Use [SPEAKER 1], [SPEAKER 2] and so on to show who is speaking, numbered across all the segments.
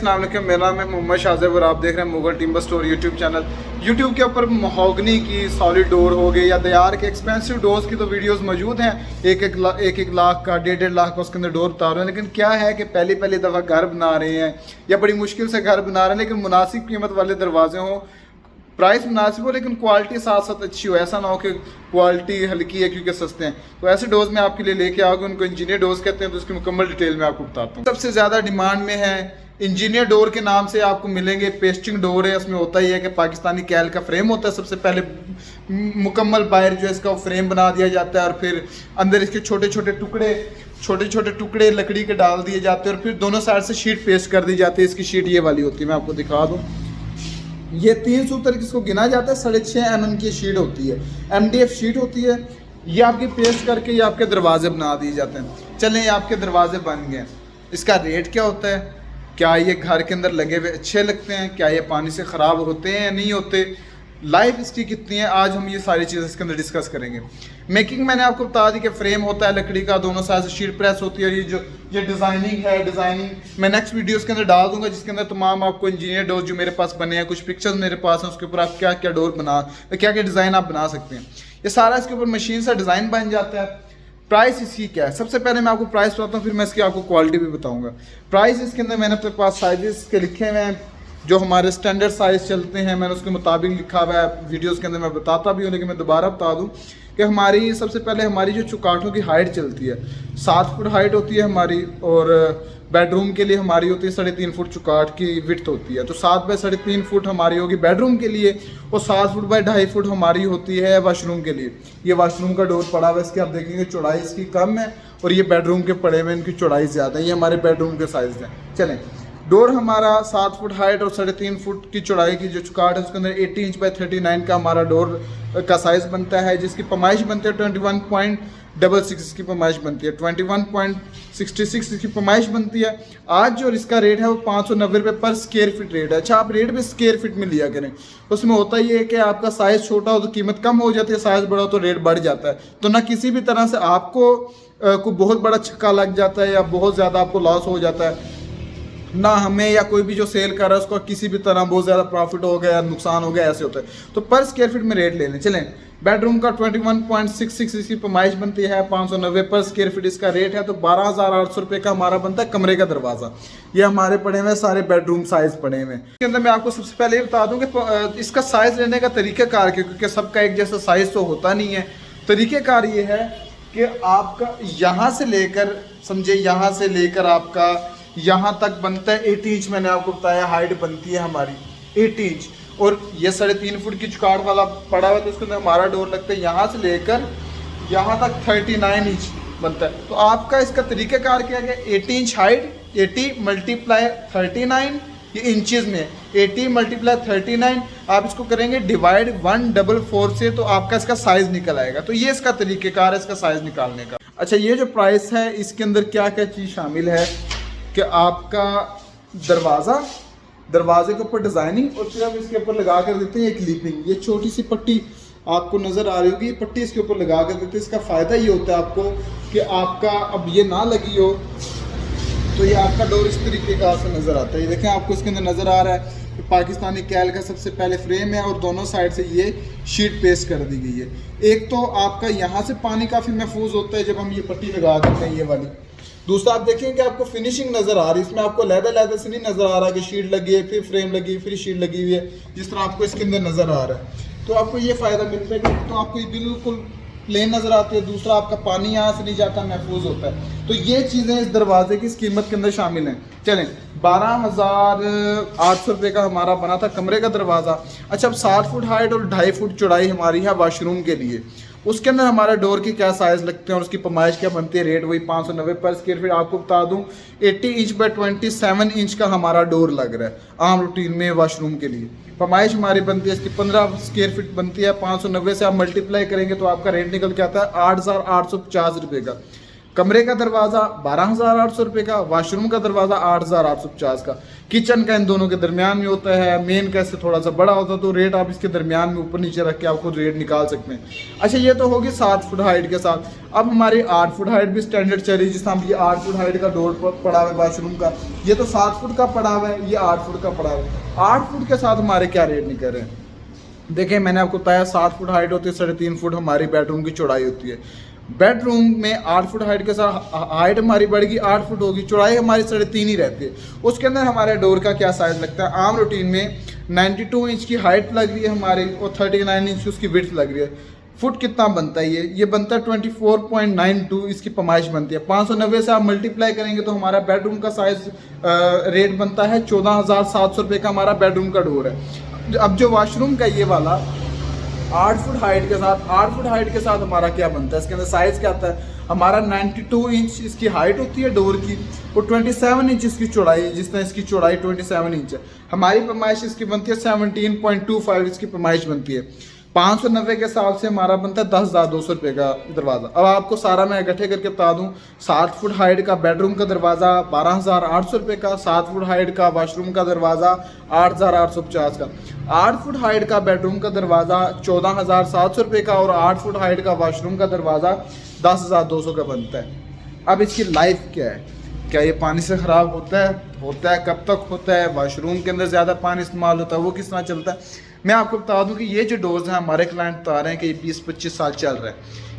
[SPEAKER 1] अस्सलाम वालेकुम, मेरा नाम है मोहम्मद शाहज़ेब और आप देख रहे हैं Mughal timber store YouTube channel. YouTube के ऊपर महोगनी की सॉलिड डोर हो गई या दयार के एक्सपेंसिव डोर्स की तो वीडियोस मौजूद हैं। एक लाख का 1.5 लाख का उसके अंदर डोर बता रहे हैं। लेकिन क्या है कि पहली दफ़ा घर बना रहे हैं या बड़ी मुश्किल से घर बना रहे हैं, लेकिन मुनासिब कीमत वाले दरवाजे हों, प्राइस मुनासिब हो, लेकिन क्वालिटी साथ साथ अच्छी हो। ऐसा ना हो कि क्वालिटी हल्की है क्योंकि सस्ते हैं। तो ऐसे डोर्स मैं आपके लिए लेके आऊँगा, उनको इंजीनियर डोर्स कहते हैं। तो उसकी मुकम्मल डिटेल में आपको बताता हूँ। सबसे ज़्यादा डिमांड में है इंजीनियर डोर के नाम से आपको मिलेंगे। पेस्टिंग डोर है, उसमें होता ही है कि पाकिस्तानी कैल का फ्रेम होता है। सबसे पहले मुकम्मल बाहर जो है इसका फ्रेम बना दिया जाता है और फिर अंदर इसके छोटे छोटे टुकड़े लकड़ी के डाल दिए जाते हैं और फिर दोनों साइड से शीट पेस्ट कर दी जाती है। इसकी शीट ये वाली होती है, मैं आपको दिखा दूँ। ये 3 सूत्र किसको गिना जाता है, 6.5 mm की शीट होती है, MDF शीट होती है। ये आपकी पेस्ट करके ये आपके दरवाजे बना दिए जाते हैं। चलें, ये आपके दरवाजे बन गए। इसका रेट क्या होता है, क्या ये घर के अंदर लगे हुए अच्छे लगते हैं, क्या ये पानी से ख़राब होते हैं या नहीं होते, लाइफ इसकी कितनी है, आज हम ये सारी चीज़ें इसके अंदर डिस्कस करेंगे। मेकिंग मैंने आपको बता दी कि फ्रेम होता है लकड़ी का, दोनों साइड से शीट प्रेस होती है। और ये डिज़ाइनिंग है, डिज़ाइनिंग मैं नेक्स्ट वीडियोस के अंदर डाल दूंगा, जिसके अंदर तमाम आपको इंजीनियर डोर जो मेरे पास बने हैं, कुछ पिक्चर्स मेरे पास हैं, उसके ऊपर आप क्या क्या डोर क्या डिज़ाइन आप बना सकते हैं। ये सारा इसके ऊपर मशीन से डिज़ाइन बन जाता है। प्राइस इसकी क्या है, सबसे पहले मैं आपको प्राइस बताता हूँ, फिर मैं इसकी आपको क्वालिटी भी बताऊँगा। प्राइस इसके अंदर मैंने अपने पास साइजेस के लिखे हुए हैं, जो हमारे स्टैंडर्ड साइज़ चलते हैं, मैंने उसके मुताबिक लिखा हुआ है। वीडियोस के अंदर मैं बताता भी हूँ, लेकिन मैं दोबारा बता दूँ कि हमारी सबसे पहले हमारी जो चुकाठों की हाइट चलती है 7 फुट हाइट होती है हमारी, और बेडरूम के लिए हमारी होती है 3.5 फुट चुकाठ की विड्थ होती है। तो 7 बाय 3.5 फुट हमारी होगी बेडरूम के लिए, और 7 फुट बाय 2.5 फुट हमारी होती है वाशरूम के लिए। ये वाशरूम का डोर पड़ा हुआ है, इसकी आप देखेंगे चौड़ाई इसकी कम है, और ये बेडरूम के पड़े हुए इनकी चौड़ाई ज़्यादा है। ये हमारे बेडरूम के साइज़ हैं। चलें, डोर हमारा 7 फुट हाइट और 3.5 फुट की चौड़ाई की जो चुकाट है, उसके अंदर 80 इंच बाय 39 का हमारा डोर का साइज़ बनता है, जिसकी पैमाइश बनती है 21.66 इसकी पैमाइश बनती है, 21.66 इसकी पैमाइश बनती है। आज जो इसका रेट है वो 590 रुपये पर स्क्वायर फीट रेट है। अच्छा, आप रेट भी स्क्वायर फीट में लिया करें। उसमें होता ही है कि आपका साइज़ छोटा हो तो कीमत कम हो जाती है, साइज़ बड़ा हो तो रेट बढ़ जाता है। तो ना किसी भी तरह से आपको कोई बहुत बड़ा छक्का लग जाता है या बहुत ज़्यादा आपको लॉस हो जाता है, ना हमें या कोई भी जो सेल कर रहा है उसको किसी भी तरह बहुत ज़्यादा प्रॉफिट हो गया या नुकसान हो गया, ऐसे होता है। तो पर स्क्वायर फीट में रेट ले लें। चलें, बेडरूम का 21.66 इसकी पैमाइश बनती है, 590 पर स्क्वायर फीट इसका रेट है। तो 12,800 रुपये का हमारा बनता है कमरे का दरवाज़ा। ये हमारे पड़े हुए सारे बेडरूम साइज़ पड़े हुए। इसके अंदर मैं आपको सबसे पहले ये बता दूँ कि इसका साइज़ लेने का तरीक़ाकार, क्योंकि सबका एक जैसा साइज़ तो होता नहीं है। तरीक़ाकार ये है कि आपका यहाँ से लेकर, समझे, यहाँ से लेकर आपका यहाँ तक बनता है 80 इंच। मैंने आपको बताया हाइट बनती है हमारी 80 इंच, और ये 3.5 फुट की चुकाट वाला पड़ा हुआ है, तो उसके अंदर हमारा डोर लगता है यहाँ से लेकर यहाँ तक 39 इंच बनता है। तो आपका इसका तरीक़ाकार क्या है, 80 इंच हाइट, 80 मल्टीप्लाई 39, ये इंचज़ में 80 मल्टीप्लाई 39, आप इसको करेंगे डिवाइड 144 से, तो आपका इसका साइज़ निकल आएगा। तो ये इसका तरीक़ाकार है इसका साइज़ निकालने का। अच्छा, ये जो प्राइस है इसके अंदर क्या क्या चीज़ शामिल है कि आपका दरवाजे के ऊपर डिज़ाइनिंग, और फिर हम इसके ऊपर लगा कर देते हैं एक क्लिपिंग। ये छोटी सी पट्टी आपको नज़र आ रही होगी, ये पट्टी इसके ऊपर लगा कर देते हैं। इसका फ़ायदा ये होता है आपको कि आपका अब ये ना लगी हो तो ये आपका डोर इस तरीके का से नज़र आता है। ये देखें, आपको इसके अंदर नज़र आ रहा है कि पाकिस्तानी कैल का सबसे पहले फ्रेम है, और दोनों साइड से ये शीट पेस्ट कर दी गई है। एक तो आपका यहाँ से पानी काफ़ी महफूज होता है जब हम ये पट्टी लगा देते हैं, ये वाली। दूसरा, आप देखें कि आपको फिनिशिंग नज़र आ रही है, इसमें आपको लैदर से नहीं नज़र आ रहा कि शीट लगी है, फिर फ्रेम लगी, फिर शीट लगी हुई है, जिस तरह आपको इसके अंदर नज़र आ रहा है। तो आपको ये फ़ायदा मिलता है कि तो आपको ये बिल्कुल प्लेन नज़र आती है। दूसरा, आपका पानी यहाँ से नहीं जाता, महफूज होता है। तो ये चीज़ें इस दरवाजे की इस कीमत के अंदर शामिल हैं। चलें, 12,800 रुपये का हमारा बना था कमरे का दरवाज़ा। अच्छा, अब 7 फुट हाइट और 2.5 फुट चौड़ाई हमारी है वाशरूम के लिए। उसके अंदर हमारा डोर की क्या साइज़ लगते हैं और उसकी पैमाइश क्या बनती है, रेट वही 590 पर स्क्वायर फीट। आपको बता दूं 80 इंच बाय 27 इंच का हमारा डोर लग रहा है आम रूटीन में वाशरूम के लिए। पैमाइश हमारी बनती है इसकी 15 स्क्वायर फीट बनती है। 590 से आप मल्टीप्लाई करेंगे तो आपका रेट निकल के आता है 8,850 रुपये का। कमरे का दरवाज़ा 12,800 रुपये का, वाशरूम का दरवाज़ा 8,850 का, किचन का इन दोनों के दरमियान में होता है, मेन का इससे थोड़ा सा बड़ा होता है, तो रेट आप इसके दरमियान में ऊपर नीचे रख के आप खुद रेट निकाल सकते हैं। अच्छा, ये तो होगी 7 फुट हाइट के साथ। अब हमारी 8 फुट हाइट भी स्टैंडर्ड चली, जिस तरह ये 8 फुट हाइट का डोर पड़ा हुआ है वाशरूम का, ये तो 7 फुट का पड़ा हुआ है, ये 8 फुट का पड़ा हुआ है। 8 फुट के साथ हमारे क्या रेट निकल रहे हैं? देखिए, मैंने आपको बताया 7 फुट हाइट होती है, 3.5 फुट हमारी बेडरूम की चौड़ाई होती है। बेडरूम में 8 फुट हाइट के साथ हाइट हमारी बढ़ेगी, 8 फुट होगी, चौड़ाई हमारी 3.5 ही रहती है। उसके अंदर हमारे डोर का क्या साइज़ लगता है? आम रूटीन में 92 इंच की हाइट लग रही है हमारी और 39 इंच उसकी विड्थ लग रही है। फुट कितना बनता है? ये बनता है 24.92 इसकी पैमाइश बनती है। 590 से आप मल्टीप्लाई करेंगे तो हमारा बेडरूम का साइज़ रेट बनता है 14,700 रुपये का हमारा बेडरूम का डोर है। अब जो वाशरूम का ये वाला 8 फुट हाइट के साथ हमारा क्या बनता है? इसके अंदर साइज़ क्या आता है हमारा? 92 इंच इसकी हाइट होती है डोर की और 27 इंच इसकी चौड़ाई है। जिस तरह इसकी चौड़ाई 27 इंच है, हमारी पैमाइश इसकी बनती है 17.25 इसकी पैमाइश बनती है। 590 के हिसाब से हमारा बनता है 10,200 रुपये का दरवाज़ा। अब आपको सारा मैं इकट्ठे करके बता दूं, 7 फुट हाइट का बेडरूम का दरवाज़ा 12,800 रुपये का, 7 फुट हाइट का वाशरूम का दरवाज़ा 8,850 का, 8 फुट हाइट का बेडरूम का दरवाज़ा 14,700 रुपये का और 8 फुट हाइट का वाशरूम का दरवाज़ा 10,200 का बनता है। अब इसकी लाइफ क्या है? क्या ये पानी से ख़राब होता है? कब तक होता है? वाशरूम के अंदर ज़्यादा पानी इस्तेमाल होता है, वो किस तरह चलता है? मैं आपको बता दूं कि ये जो डोर्स हैं हमारे क्लाइंट बता रहे हैं कि 20-25 साल चल रहा है।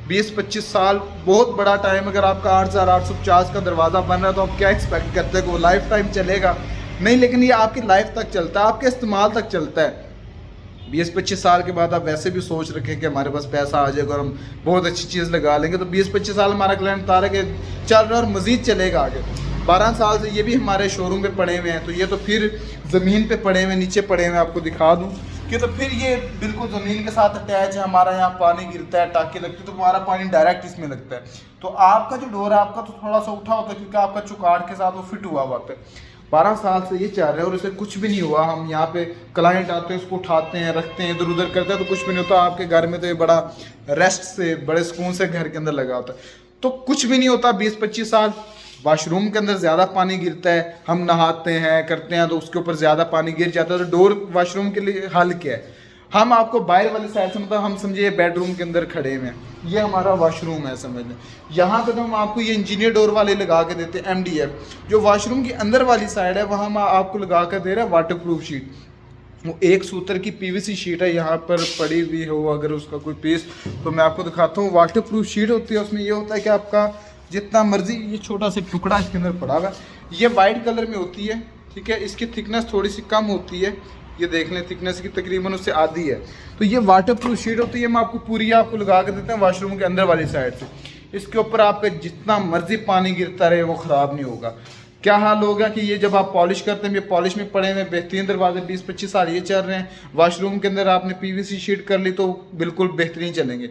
[SPEAKER 1] 20-25 साल बहुत बड़ा टाइम। अगर आपका 8,850 का दरवाज़ा बन रहा है तो आप क्या एक्सपेक्ट करते हैं कि वो लाइफ टाइम चलेगा? नहीं, लेकिन ये आपकी लाइफ तक चलता है, आपके इस्तेमाल तक चलता है। 20-25 साल के बाद आप वैसे भी सोच रखें कि हमारे पास पैसा आ जाएगा और हम बहुत अच्छी चीज़ लगा लेंगे, तो 20-25 साल हमारा क्लाइंट बता रहा है कि चल रहा है और मज़ीद चलेगा आगे। 12 साल से ये भी हमारे शोरूम पे पड़े हुए हैं, तो ये तो फिर ज़मीन पे पड़े हुए, नीचे पड़े हुए, आपको दिखा दूँ कि तो फिर ये बिल्कुल ज़मीन के साथ अटैच है। हमारा यहाँ पानी गिरता है, टाँकी लगती है, तो हमारा पानी डायरेक्ट इसमें लगता है। तो आपका जो डोर है आपका तो थोड़ा सा उठा होता है क्योंकि आपका चुगाड़ के साथ वो फिट हुआ हुआ है। 12 साल से ये चल रहा है और इसे कुछ भी नहीं हुआ। हम यहाँ पे क्लाइंट आते हैं, उसको उठाते हैं, रखते हैं, इधर उधर करते हैं, तो कुछ भी नहीं होता। आपके घर में तो ये बड़ा रेस्ट से, बड़े सुकून से घर के अंदर लगा होता है, तो कुछ भी नहीं होता। 20-25 साल वाशरूम के अंदर ज़्यादा पानी गिरता है, हम नहाते हैं, करते हैं, तो उसके ऊपर ज़्यादा पानी गिर जाता है। तो डोर वाशरूम के लिए हल क्या है? हम आपको बाहर वाली साइड से, मतलब हम समझिए बेडरूम के अंदर खड़े हुए हैं, ये हमारा वाशरूम है समझ लें। यहाँ पे तो हम आपको ये इंजीनियर डोर वाले लगा के देते हैं MDF। जो वाशरूम की अंदर वाली साइड है वहाँ हम आपको लगा कर दे रहे हैं वाटर प्रूफ शीट। वो 1 सूत्र की PVC शीट है, यहाँ पर पड़ी हुई हो अगर उसका कोई पीस, तो मैं आपको दिखाता हूँ। वाटर प्रूफ शीट होती है, उसमें ये होता है कि आपका जितना मर्जी, ये छोटा सा टुकड़ा इसके अंदर पड़ा हुआ है, ये वाइट कलर में होती है, ठीक है। इसकी थिकनेस थोड़ी सी कम होती है, ये देख लें थिकनेस की तकरीबन उससे आधी है। तो ये वाटर प्रूफ शीट होती है, हम आपको पूरी आपको लगा कर देते हैं वाशरूम के अंदर वाली साइड से। इसके ऊपर आपका जितना मर्जी पानी गिरता रहे वो ख़राब नहीं होगा। क्या हाल होगा कि ये जब आप पॉलिश करते हैं, ये पॉलिश में पड़े हुए बेहतरीन दरवाजे 20-25 साल ये चल रहे हैं, वाशरूम के अंदर आपने PVC शीट कर ली तो बिल्कुल बेहतरीन चलेंगे।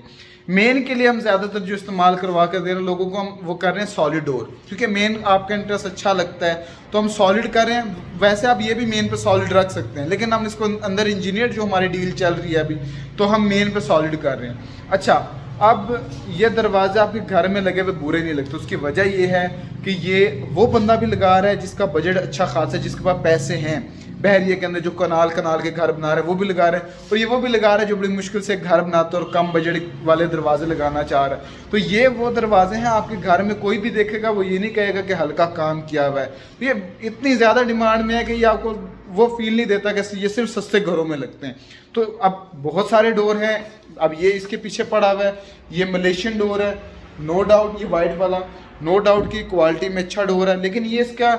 [SPEAKER 1] मेन के लिए हम ज़्यादातर जो इस्तेमाल करवा कर दे रहे हैं लोगों को, हम वो कर रहे हैं सॉलिड डोर, क्योंकि मेन आपका इंटरेस्ट अच्छा लगता है तो हम सॉलिड कर रहे हैं। वैसे आप ये भी मेन पे सॉलिड रख सकते हैं, लेकिन हम इसको अंदर इंजीनियर जो हमारी डील चल रही है अभी, तो हम मेन पे सॉलिड कर रहे हैं। अच्छा, अब ये दरवाज़ा आपके घर में लगे हुए बुरे नहीं लगते। उसकी वजह ये है कि ये वो बंदा भी लगा रहा है जिसका बजट अच्छा खासा है, जिसके पास पैसे हैं। बहरिए के अंदर जो कनाल के घर बना रहे हैं वो भी लगा रहे हैं, और ये वो भी लगा रहे हैं जो बड़ी मुश्किल से घर बनाते हैं और कम बजट वाले दरवाजे लगाना चाह रहा है। तो ये वो दरवाजे हैं आपके घर में, कोई भी देखेगा वो ये नहीं कहेगा कि हल्का काम किया हुआ है। तो ये इतनी ज़्यादा डिमांड में है कि ये आपको वो फील नहीं देता कि ये सिर्फ सस्ते घरों में लगते हैं। तो अब बहुत सारे डोर हैं। अब ये इसके पीछे पड़ा हुआ है, ये मलेशियन डोर है, नो डाउट ये वाइट वाला, नो डाउट की क्वालिटी में अच्छा डोर है, लेकिन ये इसका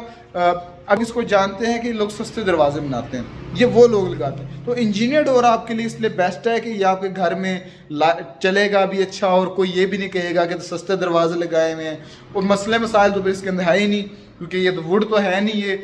[SPEAKER 1] अब इसको जानते हैं कि लोग सस्ते दरवाजे बनाते हैं, ये वो लोग लगाते हैं। तो इंजीनियर डोर आपके लिए इसलिए बेस्ट है कि ये आपके घर में चलेगा भी अच्छा, और कोई ये भी नहीं कहेगा कि तो सस्ते दरवाजे लगाए हुए हैं। और मसले मसाइल तो फिर इसके अंदर है ही नहीं, क्योंकि ये तो वुड तो है नहीं ये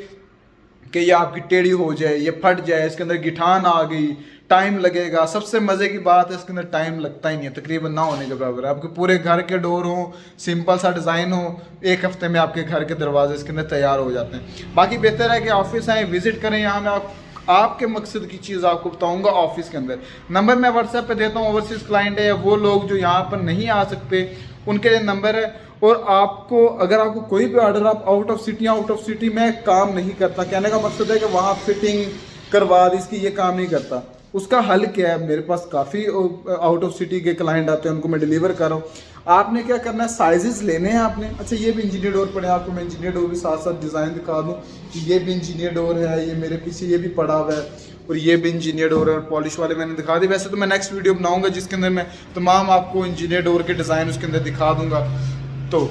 [SPEAKER 1] कि ये आपकी टेढ़ी हो जाए, ये फट जाए, इसके अंदर गिठान आ गई, टाइम लगेगा। सबसे मज़े की बात है इसके अंदर टाइम लगता ही नहीं है, तकरीबन ना होने के बराबर है। आपके पूरे घर के डोर हो, सिंपल सा डिज़ाइन हो, 1 हफ्ते में आपके घर के दरवाजे इसके अंदर तैयार हो जाते हैं। बाकी बेहतर है कि ऑफिस आएँ, विज़िट करें। यहाँ मैं आपके मकसद की चीज़ आपको बताऊँगा ऑफिस के अंदर। नंबर मैं व्हाट्सएप पर देता हूँ, ओवरसीज़ क्लाइंट है या वो लोग जो यहाँ पर नहीं आ सकते उनके लिए नंबर है, और आपको अगर आपको कोई भी ऑर्डर, आप आउट ऑफ सिटी में काम नहीं करता, कहने का मकसद है कि वहाँ फिटिंग करवा दी इसकी, ये काम नहीं करता। उसका हल क्या है, मेरे पास काफ़ी आउट ऑफ सिटी के क्लाइंट आते हैं, उनको मैं डिलीवर कर रहा हूँ। आपने क्या करना है, साइजेस लेने हैं आपने। अच्छा, ये भी इंजीनियर डोर पड़े, आपको मैं इंजीनियर डोर भी साथ साथ डिज़ाइन दिखा दूँ कि ये भी इंजीनियर डोर है, ये मेरे पीछे ये भी पड़ा हुआ है, और ये भी इंजीनियर डोर है, और पॉलिश वाले मैंने दिखा दी। वैसे तो मैं नेक्स्ट वीडियो बनाऊंगा जिसके अंदर मैं तमाम आपको इंजीनियर डोर के डिज़ाइन उसके अंदर दिखा दूंगा। तो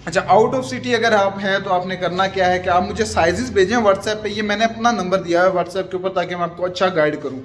[SPEAKER 1] अच्छा, आउट ऑफ सिटी अगर आप हैं तो आपने करना क्या है कि आप मुझे साइजेस भेजें व्हाट्सएप पे। ये मैंने अपना नंबर दिया है व्हाट्सएप के ऊपर, ताकि मैं आपको अच्छा गाइड करूँ।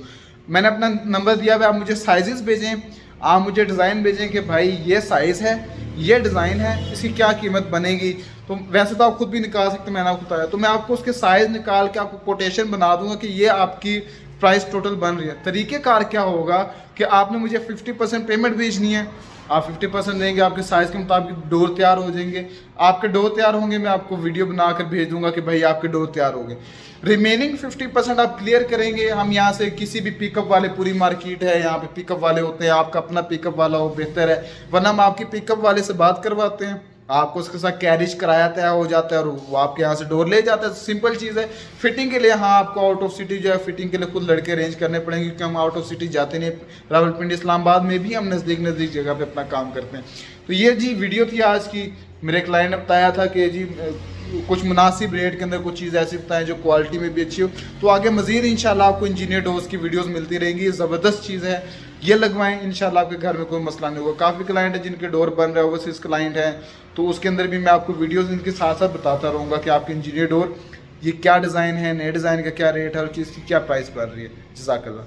[SPEAKER 1] मैंने अपना नंबर दिया है, आप मुझे साइजेस भेजें, आप मुझे डिज़ाइन भेजें कि भाई ये साइज़ है, ये डिज़ाइन है, इसकी क्या कीमत बनेगी। तो वैसे तो आप खुद भी निकाल सकते, मैंने आपको बताया। तो मैं आपको उसके साइज़ निकाल के आपको कोटेशन बना दूंगा कि ये आपकी प्राइस टोटल बन रही है। तरीक़ेकार क्या होगा कि आपने मुझे 50% पेमेंट भेजनी है, आप 50% देंगे, आपके साइज़ के मुताबिक डोर तैयार हो जाएंगे। आपके डोर तैयार होंगे, मैं आपको वीडियो बनाकर भेज दूंगा कि भाई आपके डोर तैयार हो गए। रिमेनिंग 50% आप क्लियर करेंगे। हम यहाँ से किसी भी पिकअप वाले, पूरी मार्केट है यहाँ पे पिकअप वाले होते हैं, आपका अपना पिकअप वाला हो बेहतर है, वरना हम आपकी पिकअप वाले से बात करवाते हैं, आपको उसके साथ कैरिज कराया तय हो जाता है और वो आपके यहाँ से डोर ले जाता है। सिंपल चीज़ है। फिटिंग के लिए हाँ, आपको आउट ऑफ सिटी जो है फिटिंग के लिए खुद लड़के अरेंज करने पड़ेंगे, क्योंकि हम आउट ऑफ सिटी जाते नहीं। रावलपिंडी इस्लामाबाद में भी हम नज़दीक जगह पे अपना काम करते हैं। तो ये जी वीडियो थी आज की। मेरे क्लाइंट ने बताया था कि जी कुछ मुनासिब रेट के अंदर कुछ चीज़ ऐसी बताएं जो क्वालिटी में भी अच्छी हो। तो आगे मज़ीद इंशाल्लाह आपको इंजीनियर डोर्स की वीडियोस मिलती रहेंगी। ज़बरदस्त चीज़ है, ये लगवाएं, इंशाल्लाह आपके घर में कोई मसला नहीं होगा। काफ़ी क्लाइंट हैं जिनके डोर बन रहे हैं, ओवरसीज़ क्लाइंट हैं, तो उसके अंदर भी मैं आपको वीडियोस इनके साथ साथ बताता रहूँगा कि आपके इंजीनियर डोर ये क्या डिज़ाइन है, नए डिज़ाइन का क्या रेट है और चीज़ की क्या प्राइस पड़ रही है। जज़ाकल्लाह।